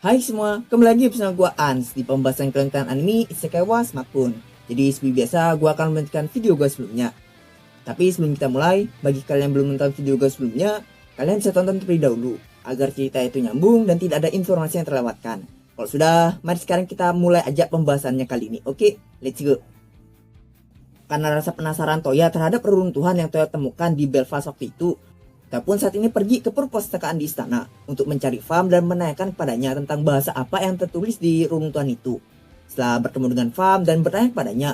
Hai semua, kembali lagi bersama gua Ans di pembahasan konten anime Isekai wa Smackdown. Jadi seperti biasa gua akan melanjutkan video gua sebelumnya. Tapi sebelum kita mulai, bagi kalian yang belum nonton video gua sebelumnya, kalian bisa tonton terlebih dahulu agar cerita itu nyambung dan tidak ada informasi yang terlewatkan. Kalau sudah, mari sekarang kita mulai aja pembahasannya kali ini. Oke, let's go. Karena rasa penasaran Toya terhadap reruntuhan yang Toya temukan di Belfast waktu itu, Toya pun saat ini pergi ke perpustakaan di istana untuk mencari Fam dan menanyakan kepadanya tentang bahasa apa yang tertulis di reruntuhan itu. Setelah bertemu dengan Fam dan bertanya kepadanya,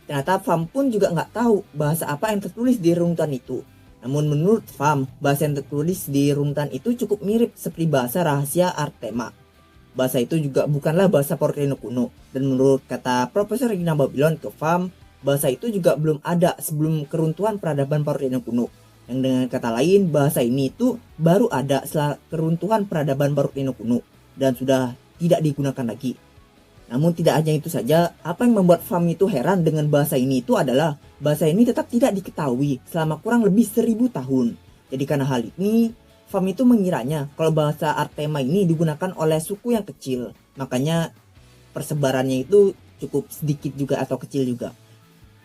ternyata Fam pun juga nggak tahu bahasa apa yang tertulis di reruntuhan itu. Namun menurut Fam, bahasa yang tertulis di reruntuhan itu cukup mirip seperti bahasa rahasia Artema. Bahasa itu juga bukanlah bahasa Porteno kuno, dan menurut kata Profesor Regina Babylon ke Fam, bahasa itu juga belum ada sebelum keruntuhan peradaban Porteno kuno. Yang dengan kata lain, bahasa ini itu baru ada setelah keruntuhan peradaban Porteno kuno dan sudah tidak digunakan lagi. Namun tidak hanya itu saja, apa yang membuat Fam itu heran dengan bahasa ini itu adalah bahasa ini tetap tidak diketahui selama kurang lebih 1000 tahun. Jadi karena hal ini, Fam itu mengiranya kalau bahasa Artema ini digunakan oleh suku yang kecil. Makanya persebarannya itu cukup sedikit juga atau kecil juga.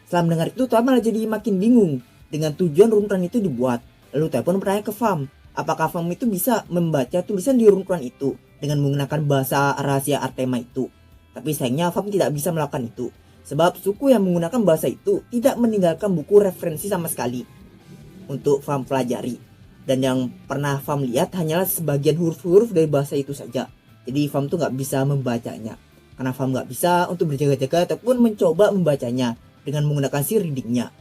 Setelah mendengar itu, Toya malah jadi makin bingung dengan tujuan reruntuhan itu dibuat. Lalu Toya pun bertanya ke Fam, apakah Fam itu bisa membaca tulisan di reruntuhan itu dengan menggunakan bahasa rahasia Artema itu. Tapi sayangnya Fam tidak bisa melakukan itu, sebab suku yang menggunakan bahasa itu tidak meninggalkan buku referensi sama sekali untuk Fam pelajari. Dan yang pernah Fam lihat hanyalah sebagian huruf-huruf dari bahasa itu saja. Jadi Fam tuh nggak bisa membacanya, karena Fam nggak bisa untuk berjaga-jaga ataupun mencoba membacanya dengan menggunakan si readingnya.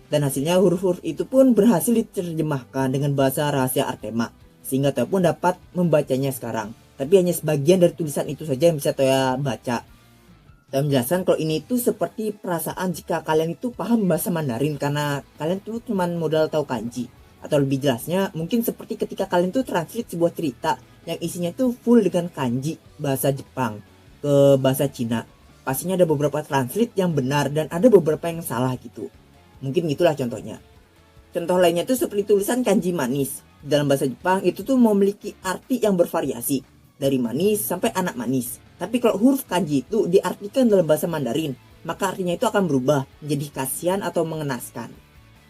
Dan hasilnya huruf-huruf itu pun berhasil diterjemahkan dengan bahasa rahasia Artema, sehingga Toya pun dapat membacanya sekarang. Tapi hanya sebagian dari tulisan itu saja yang bisa Toya baca. Toya menjelaskan kalau ini itu seperti perasaan jika kalian itu paham bahasa Mandarin karena kalian tuh cuma modal tahu kanji. Atau lebih jelasnya mungkin seperti ketika kalian tuh translate sebuah cerita yang isinya tuh full dengan kanji bahasa Jepang ke bahasa Cina. Pastinya ada beberapa translate yang benar dan ada beberapa yang salah gitu. Mungkin gitulah contohnya. Contoh lainnya tuh seperti tulisan kanji manis. Dalam bahasa Jepang itu tuh memiliki arti yang bervariasi. Dari manis sampai anak manis. Tapi kalau huruf kanji itu diartikan dalam bahasa Mandarin, maka artinya itu akan berubah menjadi kasihan atau mengenaskan.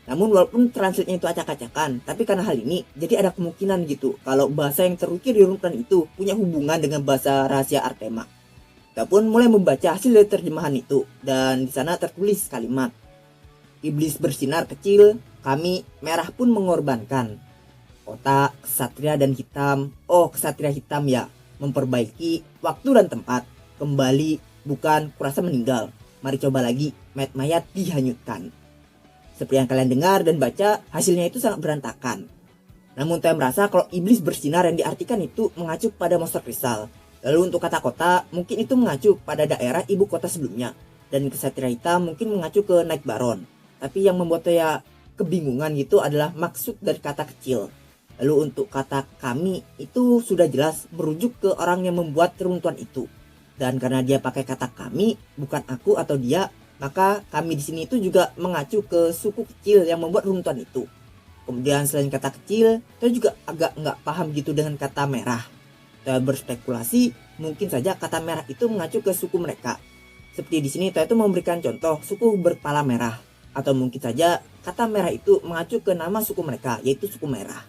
Namun walaupun translate-nya itu acak-acakan, tapi karena hal ini jadi ada kemungkinan gitu kalau bahasa yang terukir di reruntuhan itu punya hubungan dengan bahasa rahasia Artema. Kita pun mulai membaca hasil dari terjemahan itu, dan di sana tertulis kalimat, iblis bersinar kecil, kami merah pun mengorbankan. Kota, kesatria dan hitam, oh kesatria hitam ya, memperbaiki waktu dan tempat, kembali, bukan kurasa meninggal. Mari coba lagi, mayat dihanyutkan. Seperti yang kalian dengar dan baca, hasilnya itu sangat berantakan. Namun Toya merasa kalau iblis bersinar yang diartikan itu mengacu pada monster kristal. Lalu untuk kata kota, mungkin itu mengacu pada daerah ibu kota sebelumnya. Dan kesatria hitam mungkin mengacu ke Night Baron. Tapi yang membuat Toya kebingungan gitu adalah maksud dari kata kecil. Lalu untuk kata kami itu sudah jelas merujuk ke orang yang membuat reruntuhan itu. Dan karena dia pakai kata kami, bukan aku atau dia, maka kami di sini itu juga mengacu ke suku kecil yang membuat reruntuhan itu. Kemudian selain kata kecil, Toya juga agak nggak paham gitu dengan kata merah. Toya berspekulasi, mungkin saja kata merah itu mengacu ke suku mereka. Seperti di sini Toya itu memberikan contoh suku berkepala merah. Atau mungkin saja kata merah itu mengacu ke nama suku mereka, yaitu suku merah.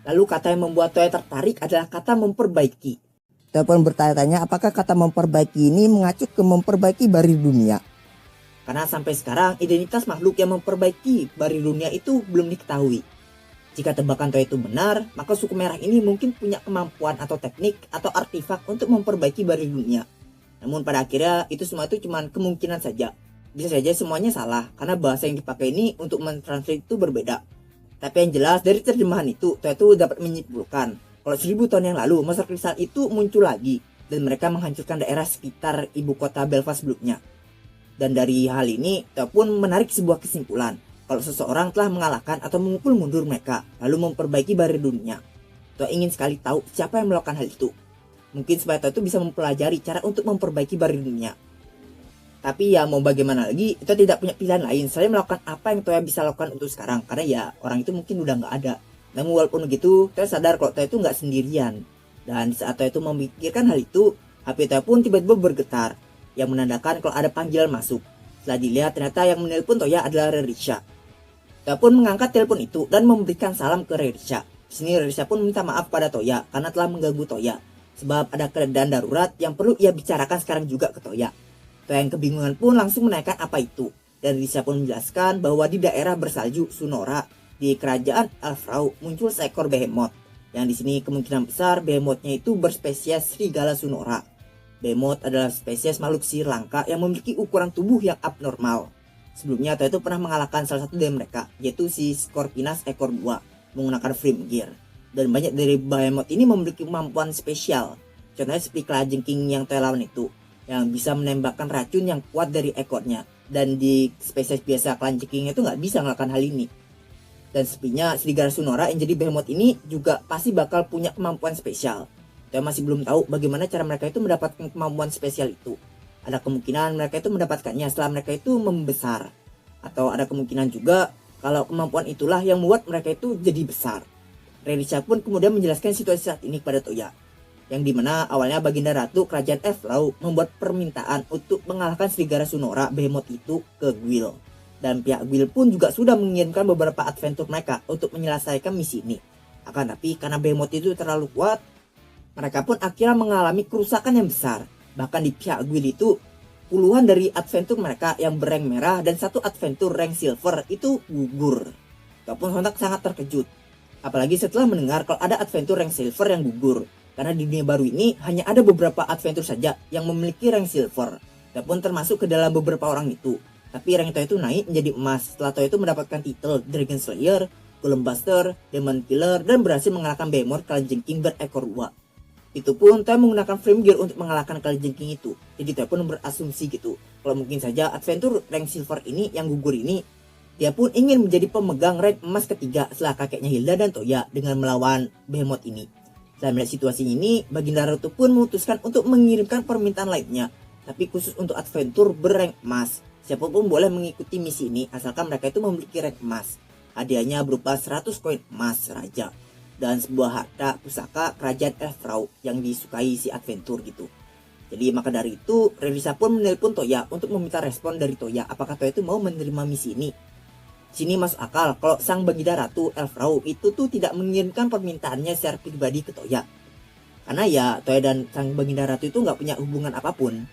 Lalu kata yang membuat Toya tertarik adalah kata memperbaiki. Toya pun bertanya-tanya apakah kata memperbaiki ini mengacu ke memperbaiki barir dunia. Karena sampai sekarang identitas makhluk yang memperbaiki barir dunia itu belum diketahui. Jika tebakan Toya itu benar, maka suku merah ini mungkin punya kemampuan atau teknik atau artefak untuk memperbaiki barir dunia. Namun pada akhirnya itu semua itu cuma kemungkinan saja. Bisa saja semuanya salah karena bahasa yang dipakai ini untuk mentranslate itu berbeda. Tapi yang jelas dari terjemahan itu Toya itu dapat menyimpulkan kalau 1000 tahun yang lalu monster kristal itu muncul lagi dan mereka menghancurkan daerah sekitar ibu kota Belfast sebelumnya. Dan dari hal ini, Toya pun menarik sebuah kesimpulan kalau seseorang telah mengalahkan atau memukul mundur mereka, lalu memperbaiki barir dunia. Toya ingin sekali tahu siapa yang melakukan hal itu. Mungkin supaya Toya itu bisa mempelajari cara untuk memperbaiki barir dunia. Tapi ya mau bagaimana lagi, Toya tidak punya pilihan lain selain melakukan apa yang Toya bisa lakukan untuk sekarang. Karena ya orang itu mungkin udah nggak ada. Namun walaupun begitu, Toya sadar kalau Toya itu nggak sendirian. Dan saat Toya itu memikirkan hal itu, HP Toya pun tiba-tiba bergetar, yang menandakan kalau ada panggilan masuk. Setelah dilihat ternyata yang menelpon Toya adalah Rerisha. Toya pun mengangkat telepon itu dan memberikan salam ke Rerisha. Di sini Rerisha pun minta maaf pada Toya karena telah mengganggu Toya, sebab ada keadaan darurat yang perlu ia bicarakan sekarang juga ke Toya. Toya yang kebingungan pun langsung menanyakan apa itu, dan Rerisha pun menjelaskan bahwa di daerah bersalju Sunora di kerajaan Elfrau muncul seekor behemoth. Yang di sini kemungkinan besar behemothnya itu berspesies serigala Sunora. Behemoth adalah spesies makhluk sihir langka yang memiliki ukuran tubuh yang abnormal. Sebelumnya Toya itu pernah mengalahkan salah satu dari mereka, yaitu si Scorpinas ekor 2 menggunakan Frame Gear. Dan banyak dari behemoth ini memiliki kemampuan spesial. Contohnya seperti kalajengking yang Toya lawan itu, yang bisa menembakkan racun yang kuat dari ekornya. Dan di spesies biasa kalajengking itu nggak bisa melakukan hal ini. Dan sepertinya serigala Sunora yang jadi behemoth ini juga pasti bakal punya kemampuan spesial. Toya masih belum tahu bagaimana cara mereka itu mendapatkan kemampuan spesial itu. Ada kemungkinan mereka itu mendapatkannya setelah mereka itu membesar. Atau ada kemungkinan juga kalau kemampuan itulah yang membuat mereka itu jadi besar. Rerisha pun kemudian menjelaskan situasi saat ini kepada Toya. Yang dimana awalnya Baginda Ratu Kerajaan Elfrau membuat permintaan untuk mengalahkan serigala Sunora behemoth itu ke Guild. Dan pihak Guild pun juga sudah mengirimkan beberapa adventur mereka untuk menyelesaikan misi ini. Akan tapi karena behemoth itu terlalu kuat, mereka pun akhirnya mengalami kerusakan yang besar. Bahkan di pihak Guild itu, puluhan dari adventur mereka yang berank merah dan satu adventur rank silver itu gugur. Mereka pun sontak sangat terkejut. Apalagi setelah mendengar kalau ada adventur rank silver yang gugur. Karena di dunia baru ini hanya ada beberapa adventur saja yang memiliki rank silver. Mereka pun termasuk ke dalam beberapa orang itu. Tapi rank Toya itu naik menjadi emas setelah Toya itu mendapatkan titel Dragon Slayer, Golem Buster, Demon Killer, dan berhasil mengalahkan behemoth kalajengking berekor 2. Itu pun Toya menggunakan Frame Gear untuk mengalahkan kalajengking itu. Jadi Toya pun berasumsi gitu, kalau mungkin saja adventur rank silver ini yang gugur ini, dia pun ingin menjadi pemegang rank emas ketiga setelah kakeknya Hilda dan Toya dengan melawan behemoth ini. Setelah melihat situasi ini, Baginda Ratu pun memutuskan untuk mengirimkan permintaan lainnya, tapi khusus untuk adventur berank emas. Siapapun boleh mengikuti misi ini asalkan mereka itu memiliki rank emas. Hadiahnya berupa 100 koin emas raja dan sebuah harta pusaka kerajaan Elfrau yang disukai si adventur gitu. Jadi maka dari itu Rerisha pun menelpon Toya untuk meminta respon dari Toya apakah Toya itu mau menerima misi ini. Sini masuk akal kalau sang Baginda Ratu Elfrau itu tuh tidak mengirimkan permintaannya secara pribadi ke Toya. Karena ya Toya dan sang Baginda Ratu itu nggak punya hubungan apapun.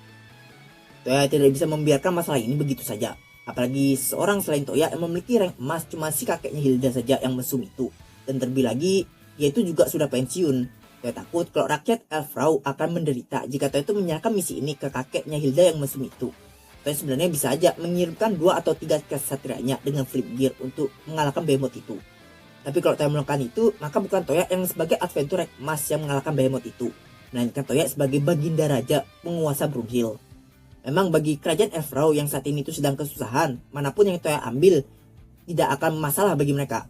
Toya tidak bisa membiarkan masalah ini begitu saja. Apalagi seorang selain Toya yang memiliki rank emas cuma si kakeknya Hilda saja yang mesum itu. Dan terlebih lagi, dia itu juga sudah pensiun. Toya takut kalau rakyat Elfrau akan menderita jika Toya itu menyerahkan misi ini ke kakeknya Hilda yang mesum itu. Toya sebenarnya bisa aja mengirimkan 2 atau 3 kesatrianya dengan Flip Gear untuk mengalahkan behemoth itu. Tapi kalau Toya melakukan itu, maka bukan Toya yang sebagai adventur rank emas yang mengalahkan behemoth itu, melainkan Toya sebagai Baginda Raja penguasa Broomhill. Memang bagi kerajaan Elfrau yang saat ini itu sedang kesusahan, manapun yang Toya ambil tidak akan masalah bagi mereka.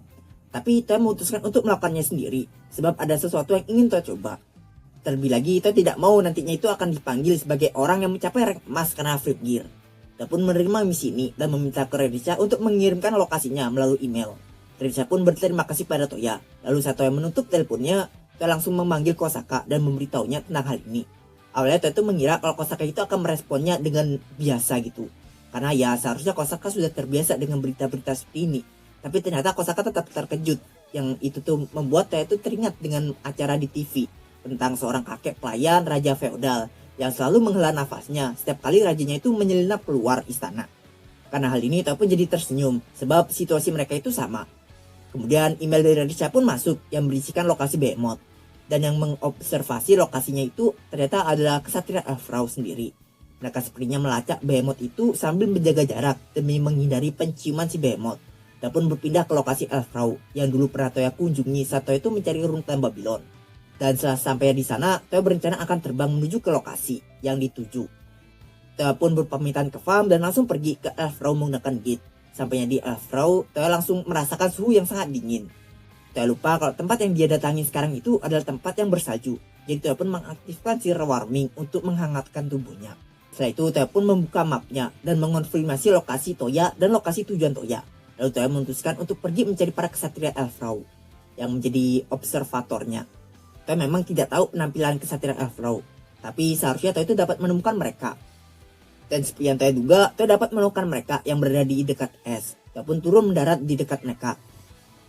Tapi Toya memutuskan untuk melakukannya sendiri, sebab ada sesuatu yang ingin Toya coba. Terlebih lagi Toya tidak mau nantinya itu akan dipanggil sebagai orang yang mencapai rank emas karena Flip Gear. Toya pun menerima misi ini dan meminta ke Rerisha untuk mengirimkan lokasinya melalui email. Rerisha pun berterima kasih pada Toya. Lalu saat Toya menutup teleponnya, Toya langsung memanggil Kosaka dan memberitahunya tentang hal ini. Awalnya Toya itu mengira kalau Kosaka itu akan meresponnya dengan biasa gitu. Karena ya seharusnya Kosaka sudah terbiasa dengan berita-berita seperti ini. Tapi ternyata Kosaka tetap terkejut. Yang itu tuh membuat Toya itu teringat dengan acara di TV. Tentang seorang kakek pelayan raja feodal yang selalu menghela nafasnya setiap kali rajanya itu menyelinap keluar istana. Karena hal ini Toya pun jadi tersenyum. Sebab situasi mereka itu sama. Kemudian email dari Rerisha pun masuk yang berisikan lokasi behemoth. Dan yang mengobservasi lokasinya itu ternyata adalah kesatria Elfrau sendiri. Mereka sepertinya melacak behemoth itu sambil menjaga jarak demi menghindari penciuman si behemoth. Dan pun berpindah ke lokasi Elfrau yang dulu pernah Toya kunjungi saat Toya itu mencari runtuhan Babylon. Dan setelah sampai di sana, Toya berencana akan terbang menuju ke lokasi yang dituju. Toya pun berpamitan ke farm dan langsung pergi ke Elfrau menggunakan gate. Sampainya di Elfrau, Toya langsung merasakan suhu yang sangat dingin. Toya lupa kalau tempat yang dia datangi sekarang itu adalah tempat yang bersalju. Jadi Toya pun mengaktifkan si rewarming untuk menghangatkan tubuhnya. Setelah itu Toya pun membuka mapnya dan mengonfirmasi lokasi Toya dan lokasi tujuan Toya. Lalu Toya memutuskan untuk pergi mencari para kesatria Elfrau yang menjadi observatornya. Toya memang tidak tahu penampilan kesatria Elf Row, tapi seharusnya Toya itu dapat menemukan mereka. Dan seperti yang Toya duga, Toya dapat menemukan mereka yang berada di dekat es. Toya pun turun mendarat di dekat mereka.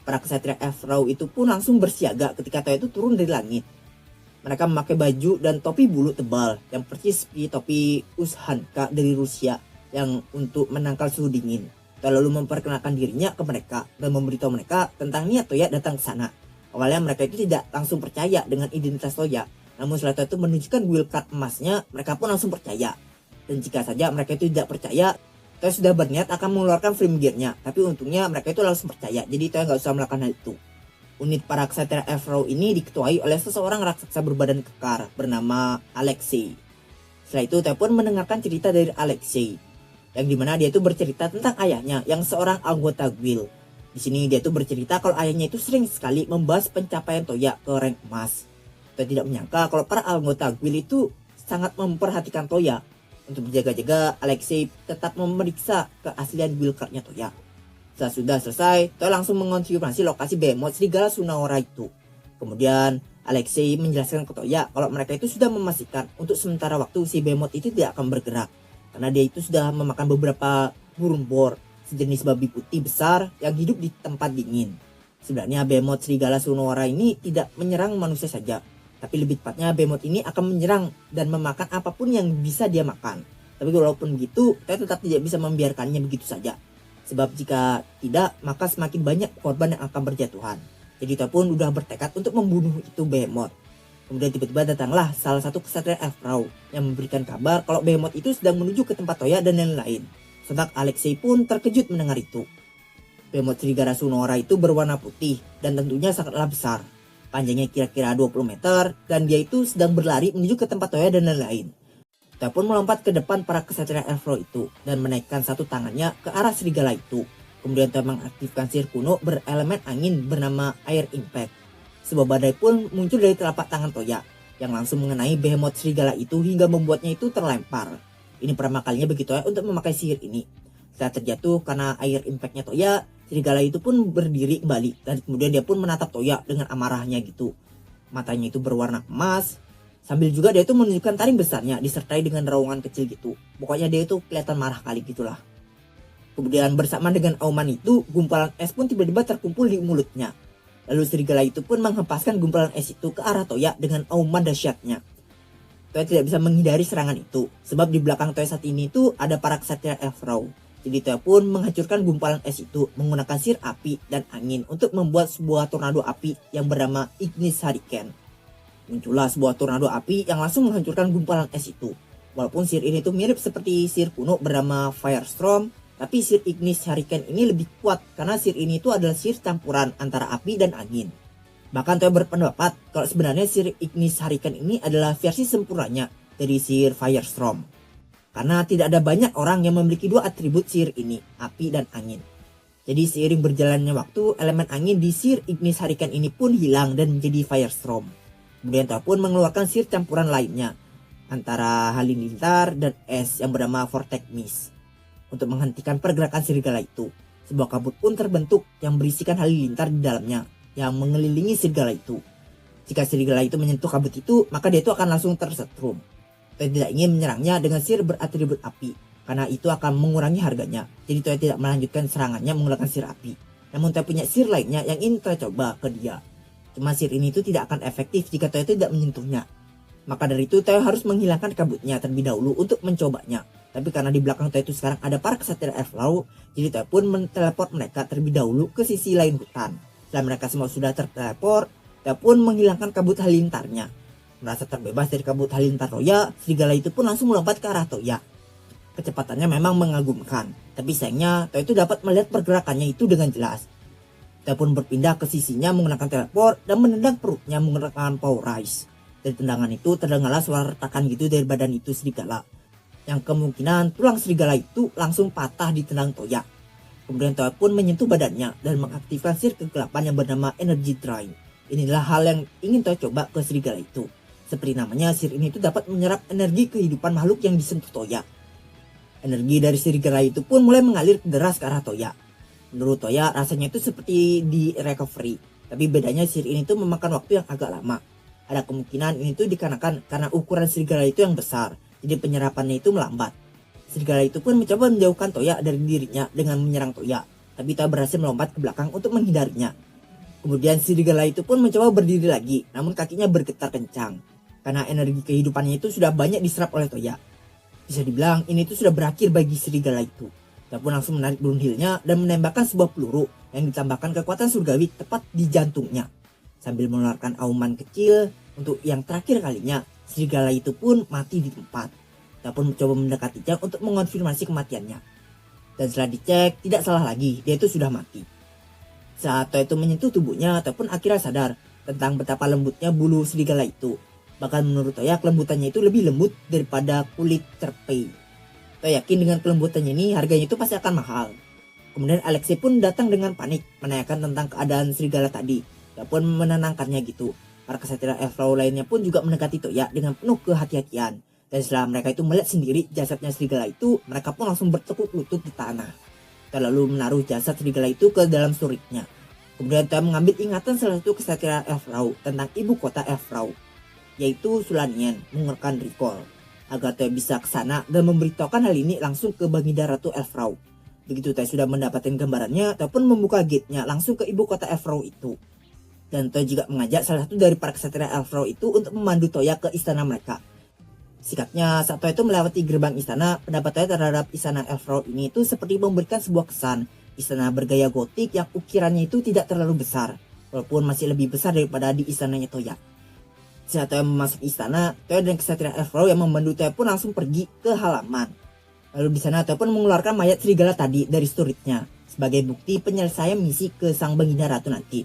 Para kesatria Elf Row itu pun langsung bersiaga ketika Toya itu turun dari langit. Mereka memakai baju dan topi bulu tebal yang persis seperti topi Ushanka dari Rusia yang untuk menangkal suhu dingin. Toya lalu memperkenalkan dirinya ke mereka dan memberitahu mereka tentang niat Toya datang ke sana. Awalnya mereka itu tidak langsung percaya dengan identitas Toya, namun setelah Toya itu menunjukkan wildcard emasnya, mereka pun langsung percaya. Dan jika saja mereka itu tidak percaya, Toya sudah berniat akan mengeluarkan frame gearnya, tapi untungnya mereka itu langsung percaya, jadi Toya nggak usah melakukan hal itu. Unit para kesatria Elf Row ini diketuai oleh seseorang raksasa berbadan kekar bernama Alexei. Setelah itu Toya pun mendengarkan cerita dari Alexei, yang dimana dia itu bercerita tentang ayahnya yang seorang anggota guild. Di sini dia itu bercerita kalau ayahnya itu sering sekali membahas pencapaian Toya ke rank emas. Toya tidak menyangka kalau para anggota guild itu sangat memperhatikan Toya. Untuk berjaga-jaga, Alexei tetap memeriksa keaslian build cardnya Toya. Setelah sudah selesai, Toya langsung mengonfirmasi lokasi Behemoth Serigala Sunahora itu. Kemudian Alexei menjelaskan ke Toya kalau mereka itu sudah memastikan untuk sementara waktu si Behemoth itu tidak akan bergerak, karena dia itu sudah memakan beberapa burung boar, sejenis babi putih besar yang hidup di tempat dingin. Sebenarnya Behemoth Serigala Sunahora ini tidak menyerang manusia saja, tapi lebih tepatnya Behemoth ini akan menyerang dan memakan apapun yang bisa dia makan. Tapi walaupun begitu, Toya tetap tidak bisa membiarkannya begitu saja. Sebab jika tidak, maka semakin banyak korban yang akan berjatuhan. Jadi Toya pun udah bertekad untuk membunuh itu Behemoth. Kemudian tiba-tiba datanglah salah satu kesatria Elf Row yang memberikan kabar kalau Behemoth itu sedang menuju ke tempat Toya dan lain-lain. Sontak Alexei pun terkejut mendengar itu. Behemoth Serigala Sunahora itu berwarna putih dan tentunya sangatlah besar. Panjangnya kira-kira 20 meter dan dia itu sedang berlari menuju ke tempat Toya dan lain-lain. Toya pun melompat ke depan para kesatria Elf Row itu dan menaikkan satu tangannya ke arah serigala itu. Kemudian Toya mengaktifkan sihir kuno berelemen angin bernama Air Impact. Sebuah badai pun muncul dari telapak tangan Toya yang langsung mengenai Behemoth serigala itu hingga membuatnya itu terlempar. Ini pertama kalinya bagi Toya untuk memakai sihir ini. Setelah terjatuh karena Air Impact-nya Toya, serigala itu pun berdiri kembali dan kemudian dia pun menatap Toya dengan amarahnya gitu. Matanya itu berwarna emas. Sambil juga dia itu menunjukkan taring besarnya disertai dengan raungan kecil gitu. Pokoknya dia itu kelihatan marah kali gitulah. Kemudian bersamaan dengan auman itu, gumpalan es pun tiba-tiba terkumpul di mulutnya. Lalu serigala itu pun menghempaskan gumpalan es itu ke arah Toya dengan auman dahsyatnya. Toya tidak bisa menghindari serangan itu, sebab di belakang Toya saat ini itu ada para kesatria Elf Row. Jadi Toya pun menghancurkan gumpalan es itu menggunakan sihir api dan angin untuk membuat sebuah tornado api yang bernama Ignis Hurricane. Muncullah sebuah tornado api yang langsung menghancurkan gumpalan es itu. Walaupun sihir ini tuh mirip seperti sihir kuno bernama Firestorm, tapi sihir Ignis Hurricane ini lebih kuat karena sihir ini tuh adalah sihir campuran antara api dan angin. Bahkan Toya berpendapat kalau sebenarnya sihir Ignis Hurricane ini adalah versi sempurnanya dari sihir Firestorm. Karena tidak ada banyak orang yang memiliki dua atribut sihir ini, api dan angin. Jadi seiring berjalannya waktu, elemen angin di sihir Ignis Hurricane ini pun hilang dan menjadi Firestorm. Kemudian Toya pun mengeluarkan sihir campuran lainnya antara halilintar dan es yang bernama Vortex Mist untuk menghentikan pergerakan serigala itu. Sebuah kabut pun terbentuk yang berisikan halilintar di dalamnya yang mengelilingi serigala itu. Jika serigala itu menyentuh kabut itu, maka dia itu akan langsung tersetrum. Toya tidak ingin menyerangnya dengan sihir beratribut api karena itu akan mengurangi harganya. Jadi Toya tidak melanjutkan serangannya menggunakan sihir api. Namun Toya punya sihir lainnya yang ingin Toya coba ke dia. Cuma sihir ini itu tidak akan efektif jika Toya tidak menyentuhnya. Maka dari itu Toya harus menghilangkan kabutnya terlebih dahulu untuk mencobanya. Tapi karena di belakang Toya itu sekarang ada para kesatria Elf Row, jadi Toya pun menteleport mereka terlebih dahulu ke sisi lain hutan. Setelah mereka semua sudah terteleport, Toya pun menghilangkan kabut halilintarnya. Merasa terbebas dari kabut halilintar Toya, serigala itu pun langsung melompat ke arah Toya. Kecepatannya memang mengagumkan, tapi sayangnya Toya itu dapat melihat pergerakannya itu dengan jelas. Toya pun berpindah ke sisinya menggunakan teleport dan menendang perutnya menggunakan power rise. Dari tendangan itu terdengarlah suara retakan gitu dari badan itu serigala, yang kemungkinan tulang serigala itu langsung patah ditendang Toya. Kemudian Toya pun menyentuh badannya dan mengaktifkan sihir kegelapan yang bernama Energy Drain. Inilah hal yang ingin Toya coba ke serigala itu. Seperti namanya, sihir ini itu dapat menyerap energi kehidupan makhluk yang disentuh Toya. Energi dari serigala itu pun mulai mengalir deras ke arah Toya. Menurut Toya rasanya itu seperti di recovery, tapi bedanya sihir ini tuh memakan waktu yang agak lama. Ada kemungkinan ini tuh dikarenakan karena ukuran serigala itu yang besar, jadi penyerapannya itu melambat. Serigala itu pun mencoba menjauhkan Toya dari dirinya dengan menyerang Toya, tapi Toya berhasil melompat ke belakang untuk menghindarinya. Kemudian serigala itu pun mencoba berdiri lagi, namun kakinya bergetar kencang, karena energi kehidupannya itu sudah banyak diserap oleh Toya. Bisa dibilang ini tuh sudah berakhir bagi serigala itu. Dia pun langsung menarik Brunhildnya dan menembakkan sebuah peluru yang ditambahkan kekuatan surgawi tepat di jantungnya. Sambil mengeluarkan auman kecil, untuk yang terakhir kalinya, serigala itu pun mati di tempat. Dia pun mencoba mendekatinya untuk mengonfirmasi kematiannya. Dan setelah dicek, tidak salah lagi, dia itu sudah mati. Saat Toya itu menyentuh tubuhnya, Toya pun akhirnya sadar tentang betapa lembutnya bulu serigala itu. Bahkan menurut Toya, kelembutannya itu lebih lembut daripada kulit cerpei. Toya yakin dengan kelembutannya ini, harganya itu pasti akan mahal. Kemudian Alexei pun datang dengan panik, menanyakan tentang keadaan serigala tadi. Dia pun menenangkannya gitu. Para kesatria Elfrau lainnya pun juga mendekati Toya dengan penuh kehati-hatian. Dan setelah mereka itu melihat sendiri jasadnya serigala itu, mereka pun langsung bertekuk lutut di tanah. Lalu menaruh jasad serigala itu ke dalam suriknya. Kemudian Toya mengambil ingatan salah satu kesatria Elfrau tentang ibu kota Elfrau, yaitu Sulanien, mengeluarkan recall agar Toya bisa ke sana dan memberitahukan hal ini langsung ke Baginda Ratu Elfrau. Begitu Toya sudah mendapatkan gambarannya, Toya pun membuka gate-nya langsung ke ibu kota Elfrau itu. Dan Toya juga mengajak salah satu dari para kesatria Elfrau itu untuk memandu Toya ke istana mereka. Sikapnya saat Toya itu melewati gerbang istana, pendapat Toya terhadap istana Elfrau ini itu seperti memberikan sebuah kesan istana bergaya gotik yang ukirannya itu tidak terlalu besar, walaupun masih lebih besar daripada di istananya Toya. Saat Toya memasuki istana, Toya dan kesatria Elfrau yang memandu Toya pun langsung pergi ke halaman. Lalu di sana Toya pun mengeluarkan mayat serigala tadi dari sturitnya sebagai bukti penyelesaian misi ke sang Baginda Ratu nanti.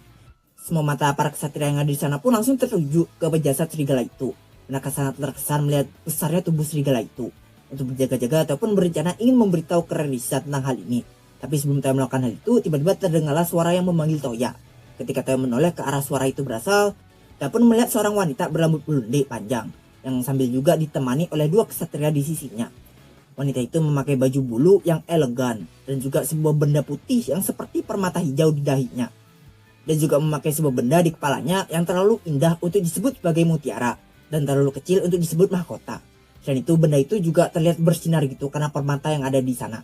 Semua mata para kesatria yang ada di sana pun langsung tertuju ke jasad serigala itu. Mereka sangat terkesan melihat besarnya tubuh serigala itu. Untuk berjaga-jaga ataupun berencana ingin memberitahu ke Rerisa tentang hal ini. Tapi sebelum Toya melakukan hal itu, tiba-tiba terdengarlah suara yang memanggil Toya. Ketika Toya menoleh ke arah suara itu berasal, Toya pun melihat seorang wanita berambut blonde panjang, yang sambil juga ditemani oleh dua kesatria di sisinya. Wanita itu memakai baju bulu yang elegan, dan juga sebuah benda putih yang seperti permata hijau di dahinya. Dan juga memakai sebuah benda di kepalanya yang terlalu indah untuk disebut sebagai mutiara dan terlalu kecil untuk disebut mahkota. Selain itu benda itu juga terlihat bersinar gitu karena permata yang ada di sana.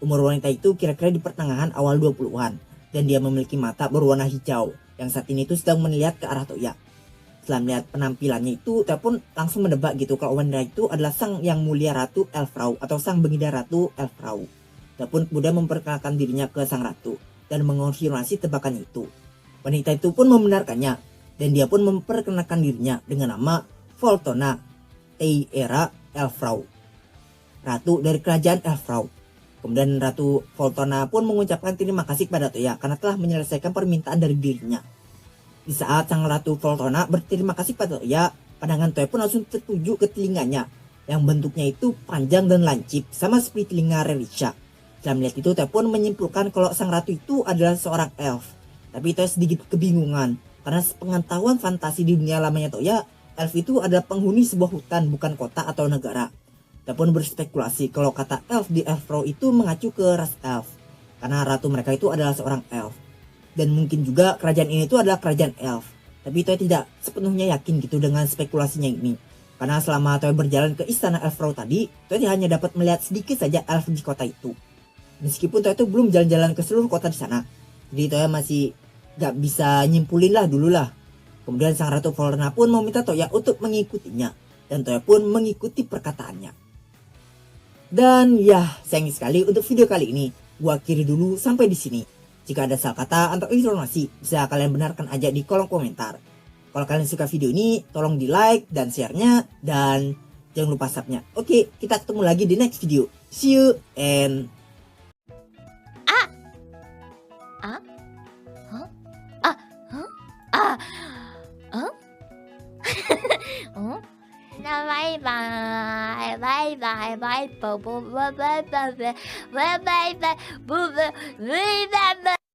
Umur wanita itu kira-kira di pertengahan awal 20-an dan dia memiliki mata berwarna hijau yang saat ini itu sedang melihat ke arah Toya. Setelah melihat penampilannya itu, Toya pun langsung menebak gitu kalau wanita itu adalah sang yang mulia Ratu Elfrau atau sang Baginda Ratu Elfrau. Toya pun kemudian memperkenalkan dirinya ke sang ratu dan mengonfirmasi tebakan itu. Wanita itu pun membenarkannya dan dia pun memperkenalkan dirinya dengan nama Voltona Teyera Elfrau, ratu dari kerajaan Elfrau. Kemudian Ratu Voltona pun mengucapkan terima kasih kepada Toya karena telah menyelesaikan permintaan dari dirinya. Di saat sang Ratu Voltona berterima kasih pada Toya, pandangan Toya pun langsung tertuju ke telinganya yang bentuknya itu panjang dan lancip sama seperti telinga Rerisa. Setelah melihat itu, Toya pun menyimpulkan kalau sang ratu itu adalah seorang elf. Tapi Toya sedikit kebingungan, karena sepengetahuan fantasi di dunia lamanya Toya, elf itu adalah penghuni sebuah hutan bukan kota atau negara. Toya pun berspekulasi kalau kata elf di Elfrau itu mengacu ke ras elf, karena ratu mereka itu adalah seorang elf. Dan mungkin juga kerajaan ini itu adalah kerajaan elf. Tapi Toya tidak sepenuhnya yakin gitu dengan spekulasinya ini. Karena selama Toya berjalan ke istana Elfrau tadi, Toya hanya dapat melihat sedikit saja elf di kota itu. Meskipun Toya itu belum jalan-jalan ke seluruh kota di sana, jadi Toya masih gak bisa nyimpulin lah dulu lah. Kemudian sang Ratu Voltona pun meminta Toya untuk mengikutinya, dan Toya pun mengikuti perkataannya. Dan ya, sayang sekali untuk video kali ini, gua akhiri dulu sampai di sini. Jika ada salah kata atau informasi, bisa kalian benarkan aja di kolom komentar. Kalau kalian suka video ini, tolong di like dan share-nya, dan jangan lupa subnya. Oke, kita ketemu lagi di next video. See you and bye bye bye bye bye bye bye bye bye bye bye bye bye bye bye bye bye